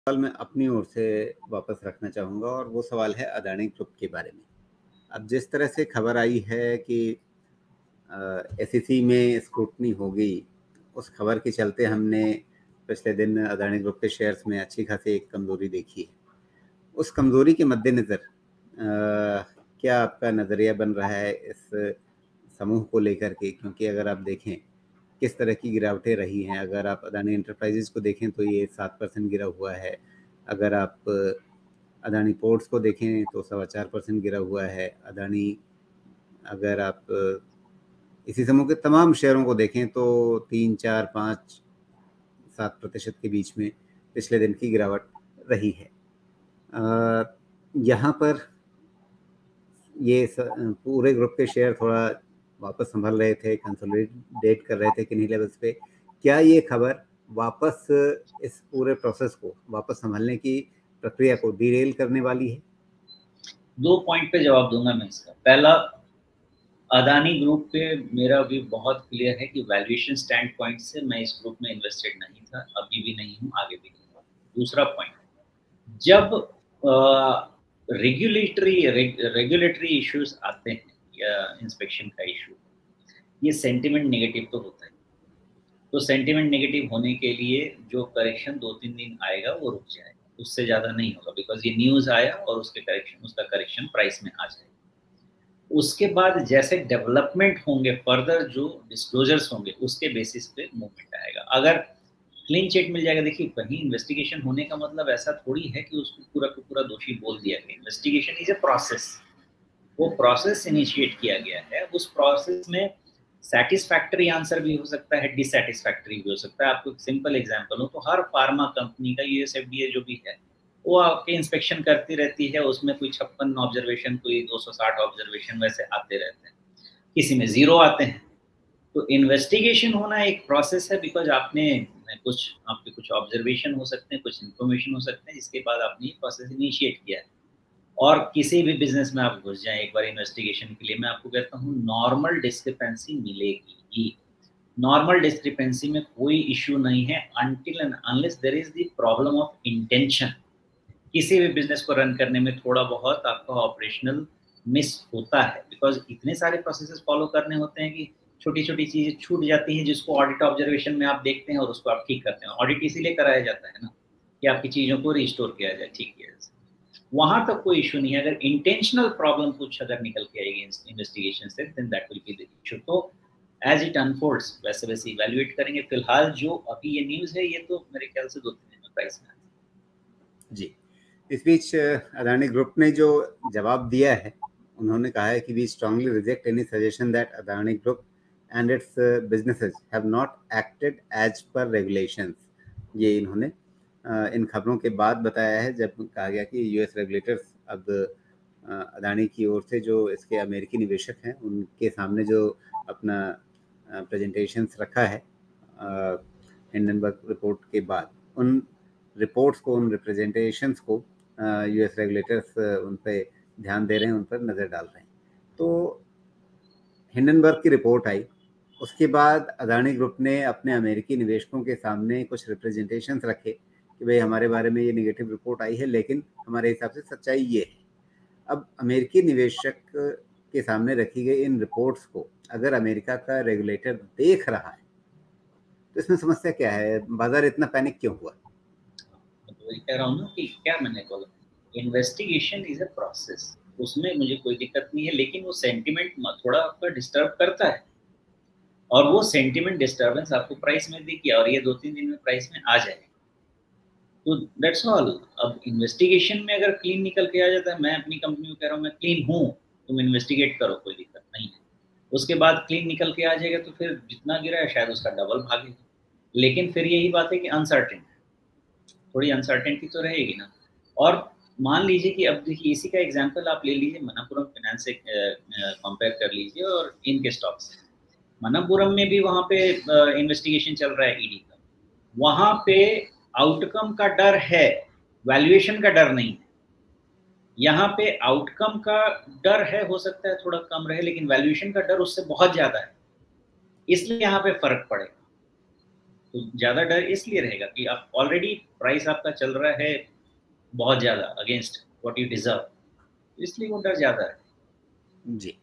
सवाल मैं अपनी ओर से वापस रखना चाहूँगा और वो सवाल है अदानी ग्रुप के बारे में। अब जिस तरह से खबर आई है कि एसईसी में स्क्रूटनी हो गई, उस खबर के चलते हमने पिछले दिन अदानी ग्रुप के शेयर्स में अच्छी खासी एक कमज़ोरी देखी है। उस कमज़ोरी के मद्देनज़र क्या आपका नज़रिया बन रहा है इस समूह को लेकर के? क्योंकि अगर आप देखें किस तरह की गिरावटें रही हैं, अगर आप अदानी एंटरप्राइजेज़ को देखें तो ये 7% गिरा हुआ है। अगर आप अदानी पोर्ट्स को देखें तो 4.25% गिरा हुआ है। अदानी अगर आप इसी समूह के तमाम शेयरों को देखें तो 3, 4, 5, 7% के बीच में पिछले दिन की गिरावट रही है। यहाँ पर ये पूरे ग्रुप के शेयर थोड़ा वापस संभल रहे थे, कंसोलिडेट कर रहे थे किन्हीं लेवल्स पे। क्या ये खबर वापस इस पूरे प्रोसेस को वापस संभलने की प्रक्रिया को डिरेल करने वाली है? 2 पॉइंट पे जवाब दूंगा मैं इसका। पहला, अदानी ग्रुप पे मेरा भी बहुत क्लियर है कि वैल्यूएशन स्टैंड पॉइंट से मैं इस ग्रुप में इन्वेस्टेड नहीं था, अभी भी नहीं हूँ, आगे भी नहीं हूँ। दूसरा पॉइंट, जब रेगुलेटरी इश्यूज आते हैं या इंस्पेक्शन का इशू, ये सेंटिमेंट नेगेटिव तो होता है। तो सेंटिमेंट नेगेटिव होने के लिए जो करेक्शन 2-3 दिन आएगा वो रुक जाएगा, उससे ज़्यादा नहीं होगा, बिकॉज ये न्यूज़ आया और उसका करेक्शन प्राइस में आ जाएगा। उसके बाद जैसे डेवलपमेंट होंगे, फर्दर जो डिस्क्लोजर्स होंगे, उसके बेसिस पे मूवमेंट आएगा। अगर क्लीन चिट मिल जाएगा, देखिए कहीं इन्वेस्टिगेशन होने का मतलब ऐसा थोड़ी है कि उसको पूरा का पूरा दोषी बोल दिया गया। इन्वेस्टिगेशन इज ए प्रोसेस, वो प्रोसेस इनिशिएट किया गया है। उस प्रोसेस में सैटिस्फैक्टरी आंसर भी हो सकता है, डिसैटिस्फैक्टरी भी हो सकता है। आपको एक सिंपल एग्जांपल हो तो हर फार्मा कंपनी का यूएसएफडीए जो भी है वो आपके इंस्पेक्शन करती रहती है, उसमें कोई 56 ऑब्जर्वेशन, कोई 260 ऑब्जर्वेशन वैसे आते रहते हैं, किसी में 0 आते हैं। तो इन्वेस्टिगेशन होना एक प्रोसेस है, बिकॉज आपके कुछ ऑब्जर्वेशन हो सकते हैं, कुछ इन्फॉर्मेशन हो सकते हैं, जिसके बाद आपने ये प्रोसेस इनिशिएट किया है। और किसी भी बिजनेस में आप घुस जाएं एक बार इन्वेस्टिगेशन के लिए, मैं आपको कहता हूँ नॉर्मल डिस्क्रिपेंसी मिलेगी ही। नॉर्मल डिस्क्रिपेंसी में कोई इश्यू नहीं है until and unless there is the problem of intention. किसी भी बिजनेस को रन करने में थोड़ा बहुत आपका ऑपरेशनल मिस होता है, बिकॉज इतने सारे प्रोसेसेस फॉलो करने होते हैं कि छोटी छोटी चीजें छूट जाती हैं, जिसको ऑडिट ऑब्जर्वेशन में आप देखते हैं और उसको आप ठीक करते हैं। ऑडिट इसीलिए कराया जाता है ना, कि आपकी चीजों को रिस्टोर किया जाए, ठीक किया जाए। वहां तक कोई इशू नहीं है। अगर इंटेंशनल प्रॉब्लम कुछ अगर निकल के आएगी इन्वेस्टिगेशन से, then that will be the issue. तो एज इट अनफोल्ड्स वैसे वैसे इवैल्यूएट करेंगे। फिलहाल जो अभी ये न्यूज़ है, ये तो मेरे ख्याल से 2-3 दिन में प्राइस में जी। इस बीच अदानी ग्रुप ने जो जवाब दिया है, उन्होंने कहा है कि we strongly reject any suggestion that Adani group and its businesses have not acted as per regulations. ये इन्होंने इन खबरों के बाद बताया है, जब कहा गया कि यूएस रेगुलेटर्स अब अदानी की ओर से जो इसके अमेरिकी निवेशक हैं उनके सामने जो अपना प्रेजेंटेशंस रखा है हिंडनबर्ग रिपोर्ट के बाद, उन रिपोर्ट्स को, उन रिप्रेजेंटेशंस को यूएस रेगुलेटर्स उन पे ध्यान दे रहे हैं, उन पर नज़र डाल रहे हैं। तो हिंडनबर्ग की रिपोर्ट आई, उसके बाद अदानी ग्रुप ने अपने अमेरिकी निवेशकों के सामने कुछ रिप्रेजेंटेशंस रखे कि भाई हमारे बारे में ये नेगेटिव रिपोर्ट आई है, लेकिन हमारे हिसाब से सच्चाई ये है। अब अमेरिकी निवेशक के सामने रखी गई इन रिपोर्ट्स को अगर अमेरिका का रेगुलेटर देख रहा है तो इसमें समस्या क्या है? बाजार इतना पैनिक क्यों हुआ? तो वही कह रहा हूँ ना कि क्या मैंने बोला, इन्वेस्टिगेशन इज अ प्रोसेस, उसमें मुझे कोई दिक्कत नहीं है, लेकिन वो सेंटिमेंट थोड़ा आपका डिस्टर्ब करता है, और वो सेंटिमेंट डिस्टर्बेंस आपको प्राइस में दिखी और ये 2-3 दिन में प्राइस में आ जाएगा। तो दैट्स ऑल। अब इन्वेस्टिगेशन में अगर क्लीन निकल के आ जाता है, मैं अपनी कंपनी को कह रहा हूँ मैं क्लीन हूँ, तुम इन्वेस्टिगेट करो, कोई दिक्कत नहीं है। उसके बाद क्लीन निकल के आ जाएगा तो फिर जितना गिरा है शायद उसका डबल भागेगा। लेकिन फिर यही बात है कि अनसर्टेन, थोड़ी अनसर्टेनिटी तो रहेगी ना। और मान लीजिए कि अब देखिए इसी का एग्जांपल आप ले लीजिए, मनप्पुरम फाइनेंस से कंपेयर कर लीजिए और इनके स्टॉक्स। मनप्पुरम में भी वहाँ पे इन्वेस्टिगेशन चल रहा है ईडी का, वहाँ पे आउटकम का डर है, वैल्यूएशन का डर नहीं है। यहाँ पे आउटकम का डर है, हो सकता है थोड़ा कम रहे, लेकिन वैल्यूएशन का डर उससे बहुत ज्यादा है, इसलिए यहाँ पे फर्क पड़ेगा। तो ज़्यादा डर इसलिए रहेगा कि आप ऑलरेडी प्राइस आपका चल रहा है बहुत ज़्यादा अगेंस्ट व्हाट यू डिजर्व, इसलिए वो डर ज़्यादा है। जी।